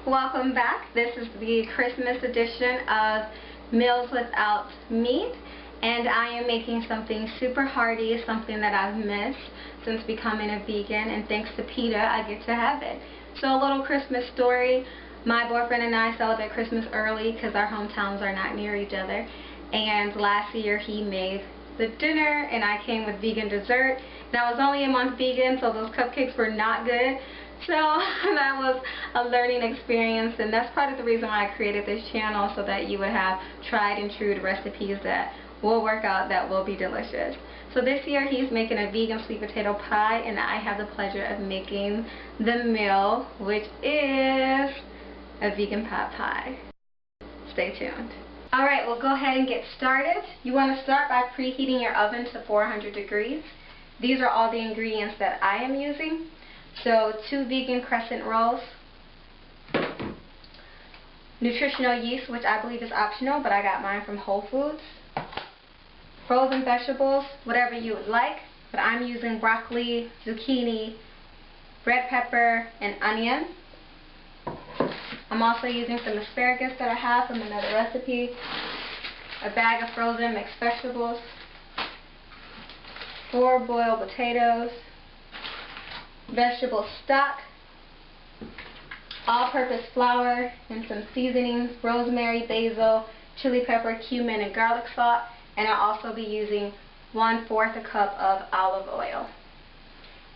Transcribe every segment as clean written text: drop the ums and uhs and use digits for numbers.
Welcome back. This is the Christmas edition of Meals Without Meat, and I am making something super hearty, something that I've missed since becoming a vegan, and thanks to PETA I get to have it. So a little Christmas story. My boyfriend and I celebrate Christmas early because our hometowns are not near each other, and last year he made the dinner and I came with vegan dessert. Now I was only a month vegan, so those cupcakes were not good. So that was a learning experience, and that's part of the reason why I created this channel, so that you would have tried and true recipes that will work out, that will be delicious. So this year he's making a vegan sweet potato pie, and I have the pleasure of making the meal, which is a vegan pot pie. Stay tuned. Alright, we'll go ahead and get started. You want to start by preheating your oven to 400 degrees. These are all the ingredients that I am using. So 2 vegan crescent rolls, nutritional yeast, which I believe is optional, but I got mine from Whole Foods, frozen vegetables, whatever you would like, but I'm using broccoli, zucchini, red pepper, and onion. I'm also using some asparagus that I have from another recipe, a bag of frozen mixed vegetables, 4 boiled potatoes, vegetable stock, all-purpose flour, and some seasonings, rosemary, basil, chili pepper, cumin, and garlic salt. And I'll also be using 1/4 a cup of olive oil.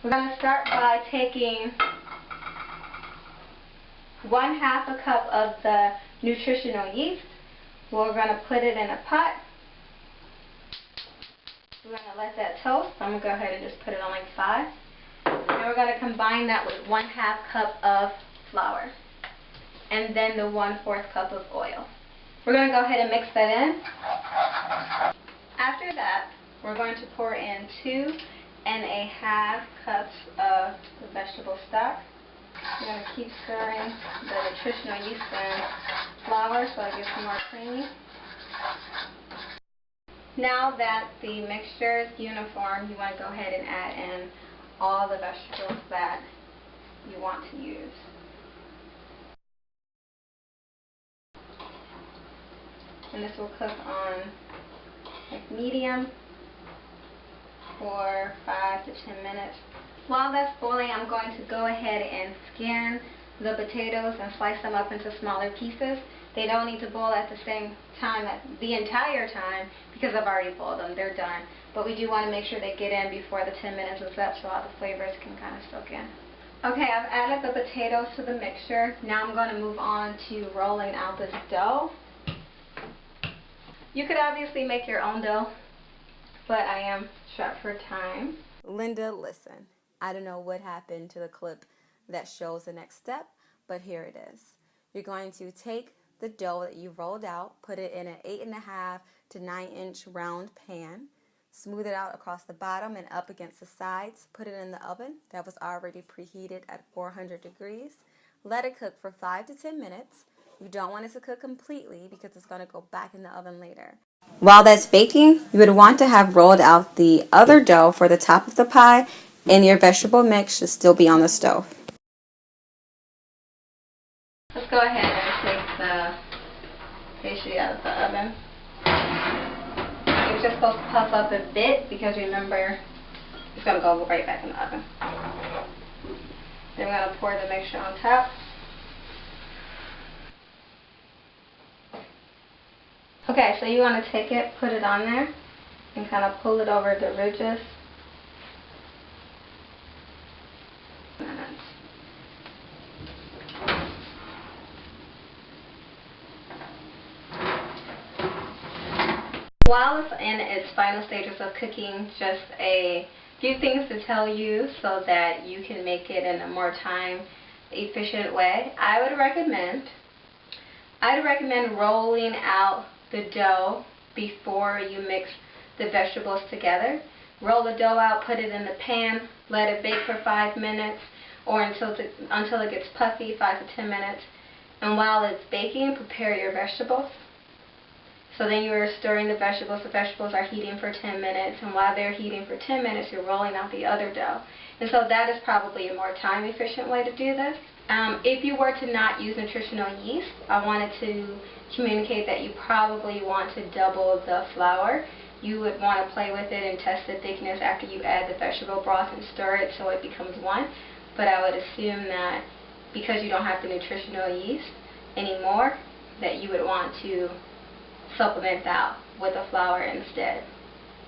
We're going to start by taking 1/2 a cup of the nutritional yeast. We're going to put it in a pot. We're going to let that toast. I'm going to go ahead and just put it on like 5. And we're going to combine that with 1/2 cup of flour, and then the 1/4 cup of oil. We're going to go ahead and mix that in. After that, we're going to pour in 2½ cups of the vegetable stock. We're going to keep stirring the nutritional yeast and flour so it gets more creamy. Now that the mixture is uniform, you want to go ahead and add in all the vegetables that you want to use. And this will cook on like medium for 5 to 10 minutes. While that's boiling, I'm going to go ahead and skin the potatoes and slice them up into smaller pieces. They don't need to boil at the same time, the entire time, because I've already boiled them. They're done. But we do want to make sure they get in before the 10 minutes is up, so all the flavors can kind of soak in. Okay, I've added the potatoes to the mixture. Now I'm going to move on to rolling out this dough. You could obviously make your own dough, but I am strapped for time. Linda, listen. I don't know what happened to the clip that shows the next step, but here it is. You're going to take the dough that you rolled out, put it in an 8½ to 9-inch round pan, smooth it out across the bottom and up against the sides, put it in the oven that was already preheated at 400 degrees. Let it cook for 5 to 10 minutes. You don't want it to cook completely because it's going to go back in the oven later. While that's baking, you would want to have rolled out the other dough for the top of the pie, and your vegetable mix should still be on the stove. Let's go ahead and take the pastry out of the oven. It's just supposed to puff up a bit because remember, it's going to go right back in the oven. Then we're going to pour the mixture on top. Okay, so you want to take it, put it on there, and kind of pull it over the ridges. While it's in its final stages of cooking, just a few things to tell you so that you can make it in a more time efficient way. I'd recommend rolling out the dough before you mix the vegetables together. Roll the dough out, put it in the pan, let it bake for 5 minutes or until it gets puffy, 5 to 10 minutes. And while it's baking, prepare your vegetables. So then you're stirring the vegetables are heating for 10 minutes, and while they're heating for 10 minutes, you're rolling out the other dough. And so that is probably a more time-efficient way to do this. If you were to not use nutritional yeast, I wanted to communicate that you probably want to double the flour. You would want to play with it and test the thickness after you add the vegetable broth and stir it so it becomes one. But I would assume that because you don't have the nutritional yeast anymore, that you would want to supplement that with a flour instead.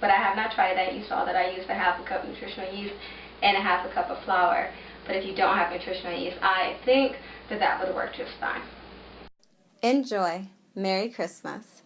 But I have not tried that. You saw that I used a half a cup nutritional yeast and a half a cup of flour. But if you don't have nutritional yeast, I think that that would work just fine. Enjoy. Merry Christmas.